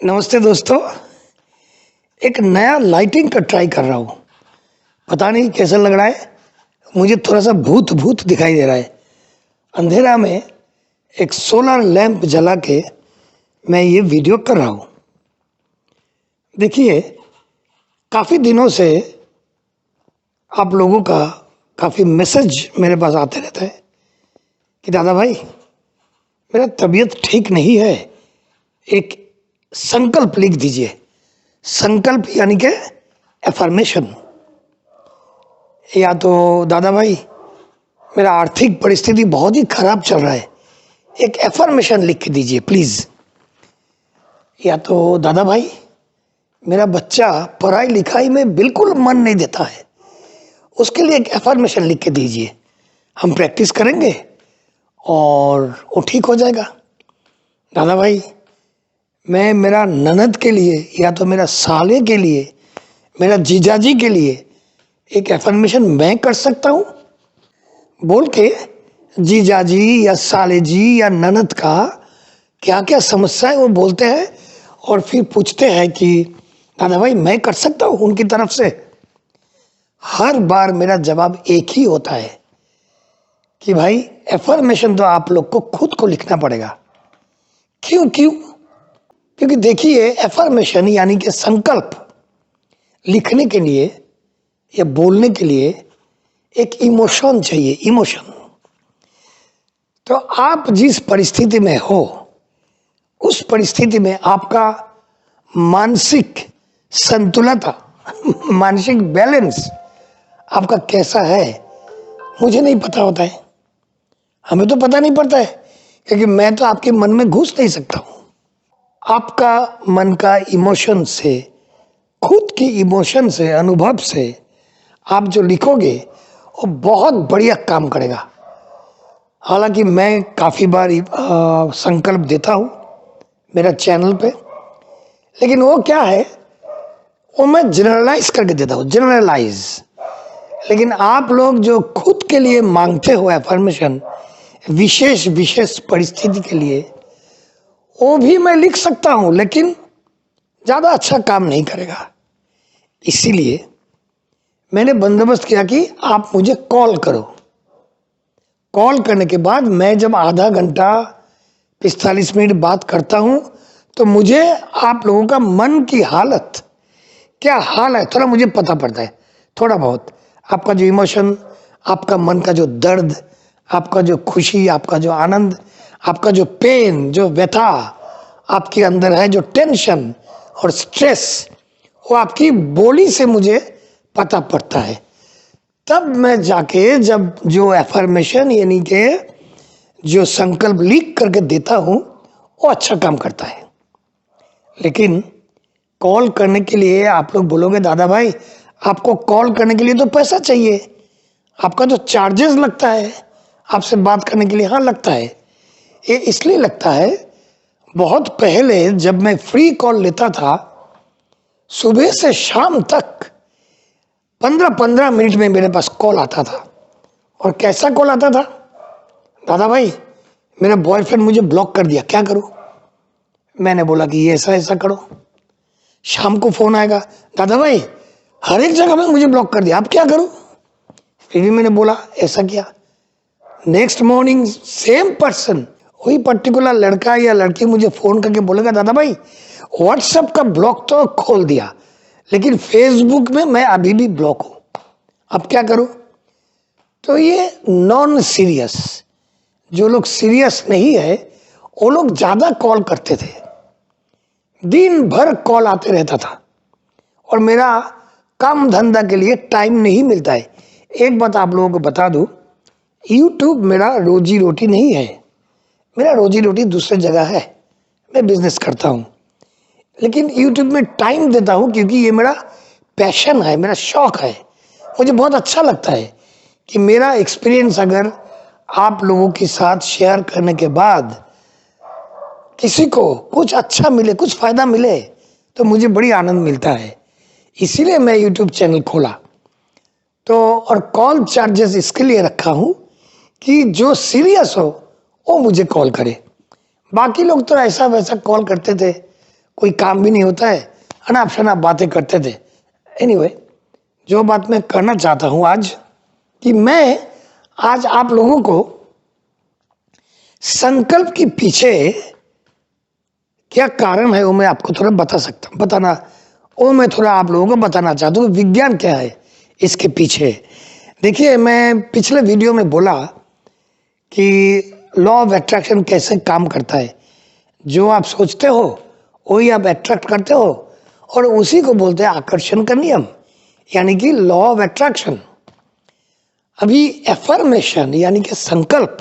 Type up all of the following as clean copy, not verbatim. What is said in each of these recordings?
नमस्ते दोस्तों। एक नया लाइटिंग का ट्राई कर रहा हूँ। पता नहीं कैसा लग रहा है। मुझे थोड़ा सा भूत भूत दिखाई दे रहा है। अंधेरा में एक सोलर लैंप जला के मैं ये वीडियो कर रहा हूँ। देखिए, काफ़ी दिनों से आप लोगों का काफ़ी मैसेज मेरे पास आते रहता है कि दादा भाई, मेरा तबीयत ठीक नहीं है, एक संकल्प लिख दीजिए। संकल्प यानी कि एफर्मेशन। या तो दादा भाई, मेरा आर्थिक परिस्थिति बहुत ही खराब चल रहा है, एक एफर्मेशन लिख के दीजिए प्लीज। या तो दादा भाई, मेरा बच्चा पढ़ाई लिखाई में बिल्कुल मन नहीं देता है, उसके लिए एक एफर्मेशन लिख के दीजिए। हम प्रैक्टिस करेंगे और वो ठीक हो जाएगा। दादा भाई, मैं मेरा ननद के लिए या तो मेरा साले के लिए, मेरा जीजाजी के लिए एक एफर्मेशन मैं कर सकता हूँ। बोल के जीजाजी या साले जी या ननद का क्या क्या समस्या है वो बोलते हैं और फिर पूछते हैं कि दादा भाई मैं कर सकता हूँ उनकी तरफ से। हर बार मेरा जवाब एक ही होता है कि भाई एफर्मेशन तो आप लोग को खुद को लिखना पड़ेगा। क्यों? क्योंकि देखिए, एफर्मेशन यानी कि संकल्प लिखने के लिए या बोलने के लिए एक इमोशन चाहिए, इमोशन। तो आप जिस परिस्थिति में हो, उस परिस्थिति में आपका मानसिक संतुलता मानसिक बैलेंस आपका कैसा है, मुझे नहीं पता होता है। हमें तो पता नहीं पड़ता है, क्योंकि मैं तो आपके मन में घुस नहीं सकता हूं। आपका मन का इमोशन से, खुद की इमोशन से, अनुभव से आप जो लिखोगे वो बहुत बढ़िया काम करेगा। हालांकि मैं काफ़ी बार संकल्प देता हूँ मेरा चैनल पे, लेकिन वो क्या है, वो मैं जनरलाइज करके देता हूँ, जनरलाइज। लेकिन आप लोग जो खुद के लिए मांगते हो एफर्मेशन, विशेष विशेष परिस्थिति के लिए, वो भी मैं लिख सकता हूँ, लेकिन ज़्यादा अच्छा काम नहीं करेगा। इसीलिए मैंने बंदोबस्त किया कि आप मुझे कॉल करो। कॉल करने के बाद मैं जब आधा घंटा 45 मिनट बात करता हूँ, तो मुझे आप लोगों का मन की हालत क्या हाल है थोड़ा मुझे पता पड़ता है। थोड़ा बहुत आपका जो इमोशन, आपका मन का जो दर्द, आपका जो खुशी, आपका जो आनंद, आपका जो पेन, जो व्यथा आपके अंदर है, जो टेंशन और स्ट्रेस, वो आपकी बोली से मुझे पता पड़ता है। तब मैं जाके जब जो एफर्मेशन यानी कि जो संकल्प लिख करके देता हूँ, वो अच्छा काम करता है। लेकिन कॉल करने के लिए आप लोग बोलोगे दादा भाई, आपको कॉल करने के लिए तो पैसा चाहिए, आपका तो चार्जेस लगता है आपसे बात करने के लिए। हाँ, लगता है। ये इसलिए लगता है, बहुत पहले जब मैं फ्री कॉल लेता था, सुबह से शाम तक 15-15 मिनट में मेरे पास कॉल आता था। और कैसा कॉल आता था, दादा भाई मेरा बॉयफ्रेंड मुझे ब्लॉक कर दिया, क्या करूं? मैंने बोला कि ये ऐसा ऐसा करो। शाम को फोन आएगा, दादा भाई हर एक जगह में मुझे ब्लॉक कर दिया, अब क्या करूं? फिर भी मैंने बोला, ऐसा किया। नेक्स्ट मॉर्निंग सेम पर्सन, वही पर्टिकुलर लड़का या लड़की मुझे फोन करके बोलेगा, दादा भाई व्हाट्सएप का ब्लॉक तो खोल दिया, लेकिन फेसबुक में मैं अभी भी ब्लॉक हूं, अब क्या करूं? तो ये नॉन सीरियस, जो लोग सीरियस नहीं है, वो लोग ज्यादा कॉल करते थे, दिन भर कॉल आते रहता था, और मेरा काम धंधा के लिए टाइम नहीं मिलता है। एक बात आप लोगों को बता दूं, यूट्यूब मेरा रोजी रोटी नहीं है, मेरा रोजी रोटी दूसरी जगह है। मैं बिजनेस करता हूं, लेकिन यूट्यूब में टाइम देता हूं क्योंकि ये मेरा पैशन है, मेरा शौक है। मुझे बहुत अच्छा लगता है कि मेरा एक्सपीरियंस अगर आप लोगों के साथ शेयर करने के बाद किसी को कुछ अच्छा मिले, कुछ फायदा मिले, तो मुझे बड़ी आनंद मिलता है। इसीलिए मैं यूट्यूब चैनल खोला। तो और कॉल चार्जेस इसके लिए रखा हूं कि जो सीरियस हो वो मुझे कॉल करे। बाकी लोग तो ऐसा वैसा कॉल करते थे, कोई काम भी नहीं होता है, अनाप शनाप बातें करते थे। एनीवे, जो बात मैं करना चाहता हूं आज, कि मैं आज आप लोगों को संकल्प के पीछे क्या कारण है वो मैं आपको थोड़ा मैं थोड़ा आप लोगों को बताना चाहता हूँ, विज्ञान क्या है इसके पीछे। देखिए, मैं पिछले वीडियो में बोला कि लॉ ऑफ अट्रैक्शन कैसे काम करता है। जो आप सोचते हो वही आप अट्रैक्ट करते हो, और उसी को बोलते हैं आकर्षण का नियम, यानी कि लॉ ऑफ अट्रैक्शन। अभी एफर्मेशन यानी कि संकल्प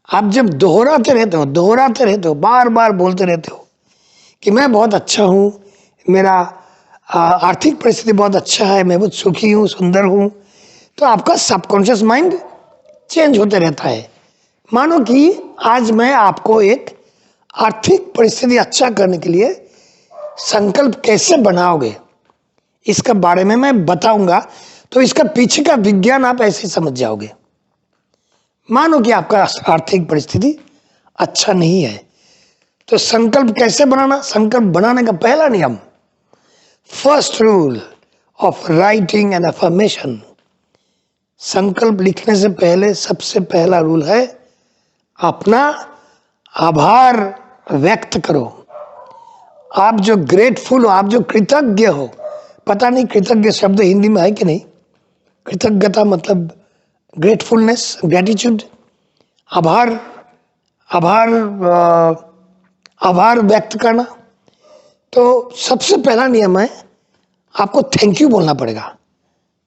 आप जब दोहराते रहते हो, बार बार बोलते रहते हो कि मैं बहुत अच्छा हूं, मेरा आर्थिक परिस्थिति बहुत अच्छा है, मैं बहुत सुखी हूं, सुंदर हूं, तो आपका सबकॉन्शियस माइंड चेंज होते रहता है। मानो कि आज मैं आपको एक आर्थिक परिस्थिति अच्छा करने के लिए संकल्प कैसे बनाओगे इसका बारे में मैं बताऊंगा, तो इसका पीछे का विज्ञान आप ऐसे समझ जाओगे। मानो कि आपका आर्थिक परिस्थिति अच्छा नहीं है, तो संकल्प कैसे बनाना। संकल्प बनाने का पहला नियम, first rule of writing an affirmation, संकल्प लिखने से पहले सबसे पहला रूल है अपना आभार व्यक्त करो। आप जो ग्रेटफुल हो, आप जो कृतज्ञ हो, पता नहीं कृतज्ञ शब्द हिंदी में है कि नहीं। कृतज्ञता मतलब ग्रेटफुलनेस, ग्रेटिट्यूड, आभार, आभार व्यक्त करना। तो सबसे पहला नियम है आपको थैंक यू बोलना पड़ेगा।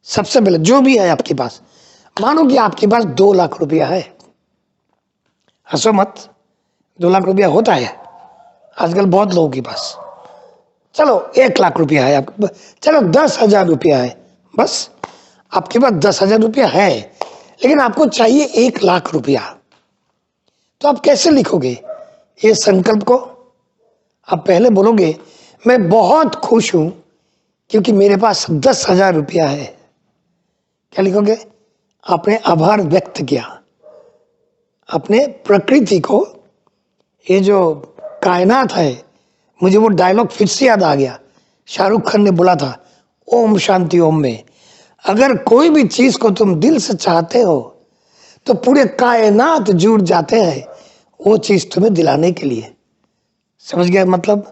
सबसे पहले जो भी है आपके पास, मानो कि आपके पास 2 लाख रुपया है, हंसो मत, 2 लाख रुपया होता है आजकल बहुत लोगों के पास। चलो 1 लाख रुपया है आपके, चलो 10,000 रुपया है, बस आपके पास 10,000 रुपया है, लेकिन आपको चाहिए 1 लाख रुपया। तो आप कैसे लिखोगे ये संकल्प को। आप पहले बोलोगे मैं बहुत खुश हूं क्योंकि मेरे पास 10,000 रुपया है। क्या लिखोगे, आपने आभार व्यक्त किया, अपने प्रकृति को, ये जो कायनात है, मुझे वो डायलॉग फिर से याद आ गया, शाहरुख खान ने बोला था ओम शांति ओम में, अगर कोई भी चीज को तुम दिल से चाहते हो तो पूरे कायनात जुड़ जाते हैं वो चीज तुम्हें दिलाने के लिए। समझ गया मतलब,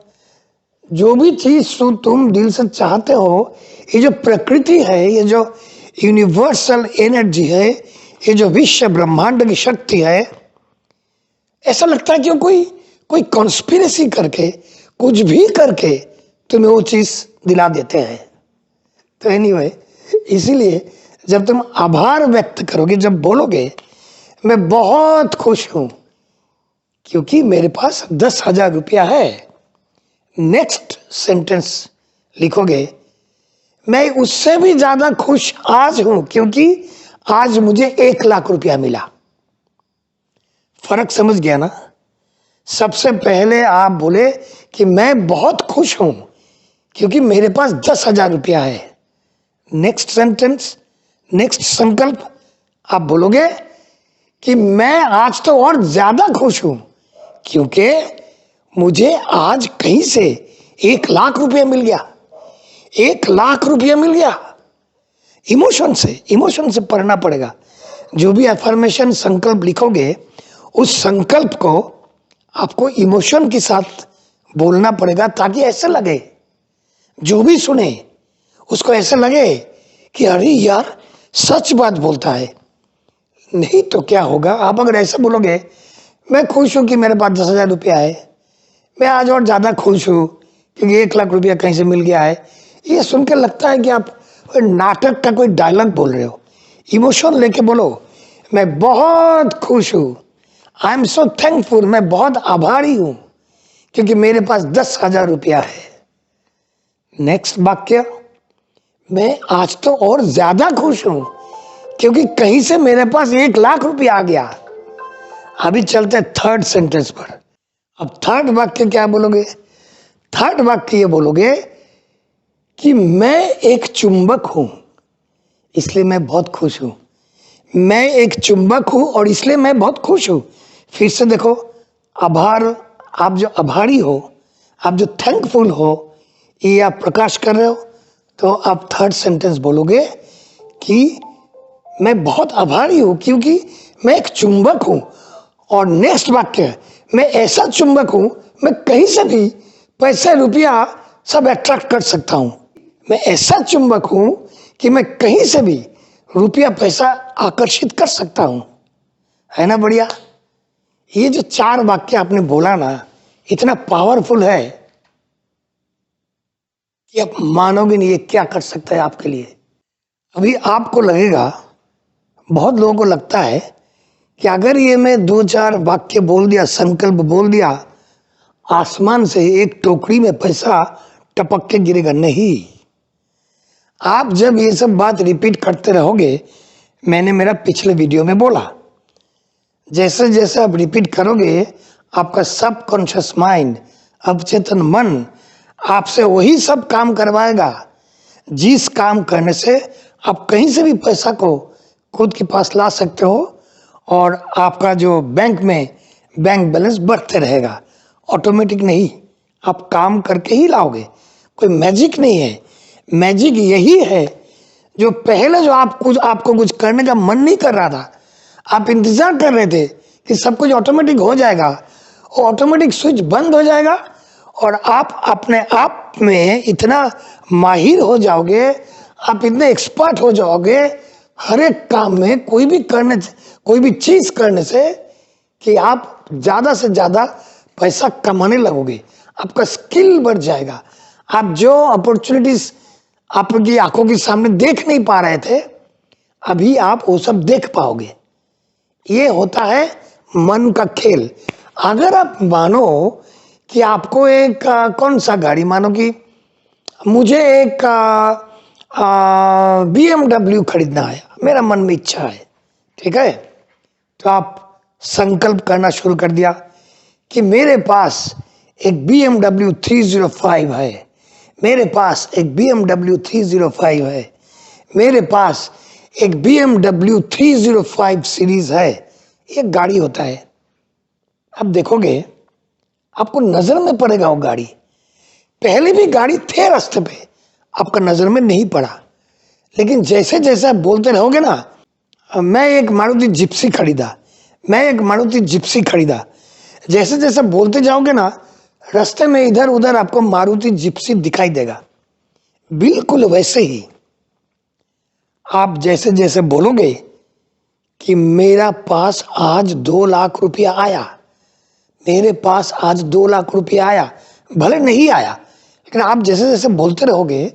जो भी चीज तुम दिल से चाहते हो, ये जो प्रकृति है, ये जो यूनिवर्सल एनर्जी है, ये जो विश्व ब्रह्मांड की शक्ति है, ऐसा लगता है कि कोई कॉन्स्पिरेसी करके, कुछ भी करके तुम्हें वो चीज दिला देते हैं। तो एनीवे, इसीलिए जब तुम आभार व्यक्त करोगे, जब बोलोगे मैं बहुत खुश हूं क्योंकि मेरे पास 10,000 रुपया है, नेक्स्ट सेंटेंस लिखोगे मैं उससे भी ज्यादा खुश आज हूं क्योंकि आज मुझे 1 लाख रुपया मिला। फर्क समझ गया ना। सबसे पहले आप बोले कि मैं बहुत खुश हूं क्योंकि मेरे पास 10,000 रुपया है। नेक्स्ट सेंटेंस, नेक्स्ट संकल्प आप बोलोगे कि मैं आज तो और ज्यादा खुश हूं क्योंकि मुझे आज कहीं से 1 लाख रुपया मिल गया। 1 लाख रुपया मिल गया। इमोशन से पढ़ना पड़ेगा। जो भी अफर्मेशन संकल्प लिखोगे, उस संकल्प को आपको इमोशन के साथ बोलना पड़ेगा, ताकि ऐसे लगे, जो भी सुने उसको ऐसे लगे कि अरे यार सच बात बोलता है। नहीं तो क्या होगा, आप अगर ऐसे बोलोगे मैं खुश हूं कि मेरे पास 10,000 रुपया है, मैं आज और ज्यादा खुश हूं क्योंकि 1 लाख रुपया कहीं से मिल गया है, ये सुनकर लगता है कि आप नाटक का कोई डायलॉग बोल रहे हो। इमोशन लेके बोलो, मैं बहुत खुश हूं, आई एम सो थैंकफुल, मैं बहुत आभारी हूं क्योंकि मेरे पास 10,000 रुपया है। नेक्स्ट वाक्य, मैं आज तो और ज्यादा खुश हूं क्योंकि कहीं से मेरे पास 1 लाख रुपया आ गया। अभी चलते हैं थर्ड सेंटेंस पर। अब थर्ड वाक्य क्या बोलोगे। थर्ड वाक्य ये बोलोगे कि मैं एक चुंबक हूं इसलिए मैं बहुत खुश हूं। मैं एक चुंबक हूं और इसलिए मैं बहुत खुश हूं। फिर से देखो, आभार, आप जो आभारी हो, आप जो थैंकफुल हो ये आप प्रकाश कर रहे हो, तो आप थर्ड सेंटेंस बोलोगे कि मैं बहुत आभारी हूं क्योंकि मैं एक चुंबक हूं। और नेक्स्ट वाक्य, मैं ऐसा चुंबक हूं, मैं कहीं से भी पैसे रुपया सब अट्रैक्ट कर सकता हूं। मैं ऐसा चुंबक हूं कि मैं कहीं से भी रुपया पैसा आकर्षित कर सकता हूं। है ना बढ़िया? ये जो 4 वाक्य आपने बोला ना, इतना पावरफुल है कि आप मानोगे नहीं ये क्या कर सकता है आपके लिए। अभी आपको लगेगा, बहुत लोगों को लगता है कि अगर ये मैं 2-4 वाक्य बोल दिया, संकल्प बोल दिया, आसमान से एक टोकरी में पैसा टपक के गिरेगा। नहीं, आप जब ये सब बात रिपीट करते रहोगे, मैंने मेरा पिछले वीडियो में बोला, जैसे जैसे आप रिपीट करोगे, आपका सबकॉन्शियस माइंड, अवचेतन मन आपसे वही सब काम करवाएगा जिस काम करने से आप कहीं से भी पैसा को खुद के पास ला सकते हो और आपका जो बैंक में बैंक बैलेंस बढ़ते रहेगा। ऑटोमेटिक नहीं, आप काम करके ही लाओगे, कोई मैजिक नहीं है। मैजिक यही है जो पहले जो आपको कुछ करने का मन नहीं कर रहा था, आप इंतजार कर रहे थे कि सब कुछ ऑटोमेटिक हो जाएगा, वो ऑटोमेटिक स्विच बंद हो जाएगा और आप अपने आप में इतना माहिर हो जाओगे, आप इतने एक्सपर्ट हो जाओगे हर एक काम में, कोई भी चीज करने से, कि आप ज्यादा से ज्यादा पैसा कमाने लगोगे। आपका स्किल बढ़ जाएगा। आप जो अपॉर्चुनिटीज आपकी आंखों के सामने देख नहीं पा रहे थे, अभी आप वो सब देख पाओगे। ये होता है मन का खेल। अगर आप मानो कि आपको एक कौन सा गाड़ी, मानो कि मुझे एक BMW खरीदना है, मेरा मन में इच्छा है, ठीक है, तो आप संकल्प करना शुरू कर दिया कि मेरे पास एक BMW 305 है, मेरे पास एक BMW 305 है, मेरे पास एक BMW 305 सीरीज है। एक गाड़ी होता है, आप देखोगे आपको नजर में पड़ेगा वो गाड़ी। पहले भी गाड़ी थे रास्ते पे, आपका नजर में नहीं पड़ा, लेकिन जैसे जैसे आप बोलते रहोगे ना, मैं एक मारुति जिप्सी खरीदा, मैं एक मारुति जिप्सी खरीदा, जैसे जैसे बोलते जाओगे ना, रास्ते में इधर उधर आपको मारुति जिप्सी दिखाई देगा। बिल्कुल वैसे ही आप जैसे जैसे बोलोगे कि मेरा पास आज 2 लाख रुपया आया, मेरे पास आज 2 लाख रुपया आया, भले नहीं आया, लेकिन आप जैसे जैसे बोलते रहोगे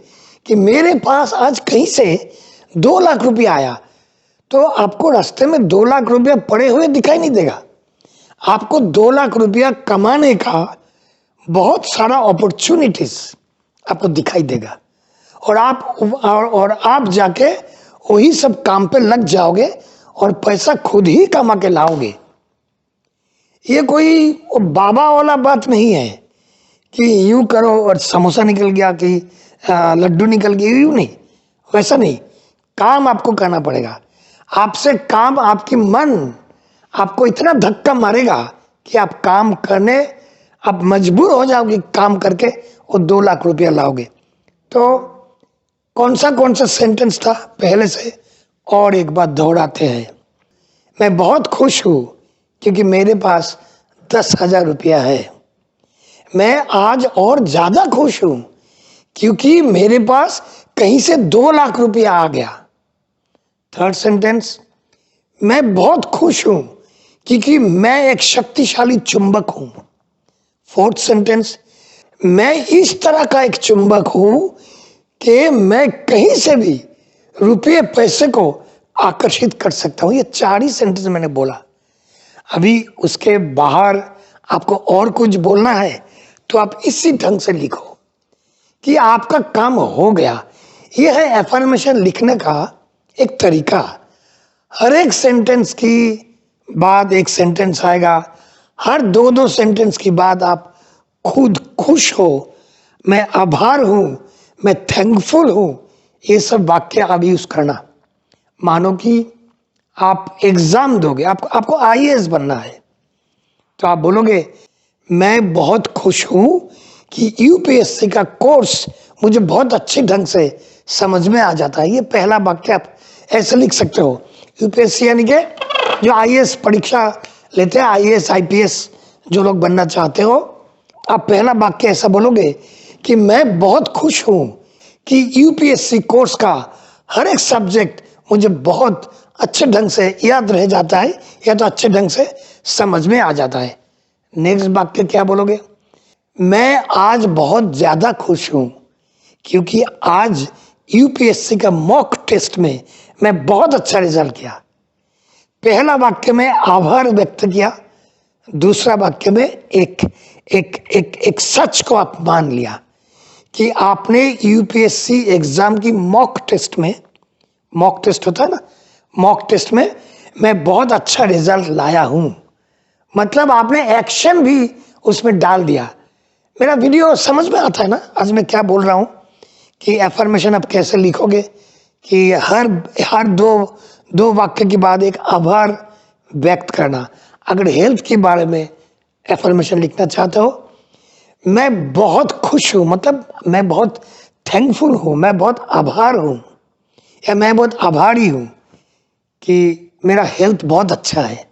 कि मेरे पास आज कहीं से 2 लाख रुपया आया, तो आपको रास्ते में 2 लाख रुपया पड़े हुए दिखाई नहीं देगा। आपको 2 लाख रुपया कमाने का बहुत सारा अपॉर्चुनिटीज आपको दिखाई देगा और आप जाके वही सब काम पे लग जाओगे और पैसा खुद ही कमा के लाओगे। ये कोई बाबा वाला बात नहीं है कि यूं करो और समोसा निकल गया, कि लड्डू निकल गया, यूं नहीं, वैसा नहीं। काम आपको करना पड़ेगा। आपसे काम, आपकी मन आपको इतना धक्का मारेगा कि आप काम करने, आप मजबूर हो जाओगे काम करके वो 2 लाख रुपया लाओगे। तो कौन सा सेंटेंस था पहले से, और एक बात दोहराते हैं। मैं बहुत खुश हूं क्योंकि मेरे पास 10,000 रुपया है। मैं आज और ज्यादा खुश हूं क्योंकि मेरे पास कहीं से 2 लाख रुपया आ गया। थर्ड सेंटेंस, मैं बहुत खुश हूं क्योंकि मैं एक शक्तिशाली चुंबक हूं। फोर्थ सेंटेंस, मैं इस तरह का एक चुंबक हूं कि मैं कहीं से भी रुपये पैसे को आकर्षित कर सकता हूं। ये 4 ही सेंटेंस मैंने बोला। अभी उसके बाहर आपको और कुछ बोलना है तो आप इसी ढंग से लिखो कि आपका काम हो गया। यह है एफर्मेशन लिखने का एक तरीका। हर एक सेंटेंस की बाद एक सेंटेंस आएगा, हर 2-2 सेंटेंस की बाद आप खुद खुश हो, मैं आभार हूं, मैं थैंकफुल हूं, ये सब वाक्य आप यूज करना। मानो कि आप एग्जाम दोगे, आपको आईएएस बनना है, तो आप बोलोगे मैं बहुत खुश हूं कि यूपीएससी का कोर्स मुझे बहुत अच्छे ढंग से समझ में आ जाता है। ये पहला वाक्य आप ऐसे लिख सकते हो। यूपीएससी यानी कि जो आईएएस परीक्षा लेते हैं, आईएएस आईपीएस जो लोग बनना चाहते हो, आप पहला वाक्य ऐसा बोलोगे कि मैं बहुत खुश हूं कि यूपीएससी कोर्स का हर एक सब्जेक्ट मुझे बहुत अच्छे ढंग से याद रह जाता है या तो अच्छे ढंग से समझ में आ जाता है। नेक्स्ट वाक्य क्या बोलोगे? मैं आज बहुत ज्यादा खुश हूं क्योंकि आज यूपीएससी का मॉक टेस्ट में मैं बहुत अच्छा रिजल्ट किया। पहला वाक्य में आभार व्यक्त किया, दूसरा वाक्य में एक सच को आप मान लिया कि आपने यूपीएससी एग्जाम की मॉक टेस्ट में, मॉक टेस्ट होता है ना, मॉक टेस्ट में मैं बहुत अच्छा रिजल्ट लाया हूं। मतलब आपने एक्शन भी उसमें डाल दिया। मेरा वीडियो समझ में आता है ना आज मैं क्या बोल रहा हूं कि एफर्मेशन आप कैसे लिखोगे कि हर दो वाक्य के बाद एक आभार व्यक्त करना। अगर हेल्थ के बारे में एफर्मेशन लिखना चाहते हो, मैं बहुत खुश हूं, मतलब मैं बहुत थैंकफुल हूं, मैं बहुत आभार हूं या मैं बहुत आभारी हूं कि मेरा हेल्थ बहुत अच्छा है।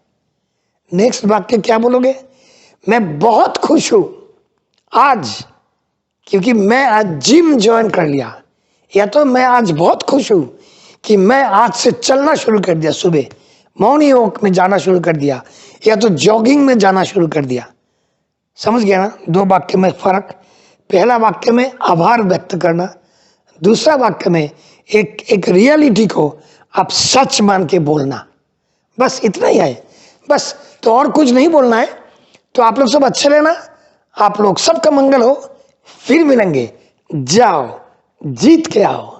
नेक्स्ट वाक्य क्या बोलोगे? मैं बहुत खुश हूं आज क्योंकि मैं आज जिम ज्वाइन कर लिया, या तो मैं आज बहुत खुश हूं कि मैं आज से चलना शुरू कर दिया, सुबह मॉर्निंग वॉक में जाना शुरू कर दिया, या तो जॉगिंग में जाना शुरू कर दिया। समझ गया ना दो वाक्य में फर्क? पहला वाक्य में आभार व्यक्त करना, दूसरा वाक्य में एक रियलिटी को आप सच मान के बोलना। बस इतना ही है, बस। तो और कुछ नहीं बोलना है। तो आप लोग सब अच्छे रहना, आप लोग सबका मंगल हो, फिर मिलेंगे। जाओ जीत के आओ।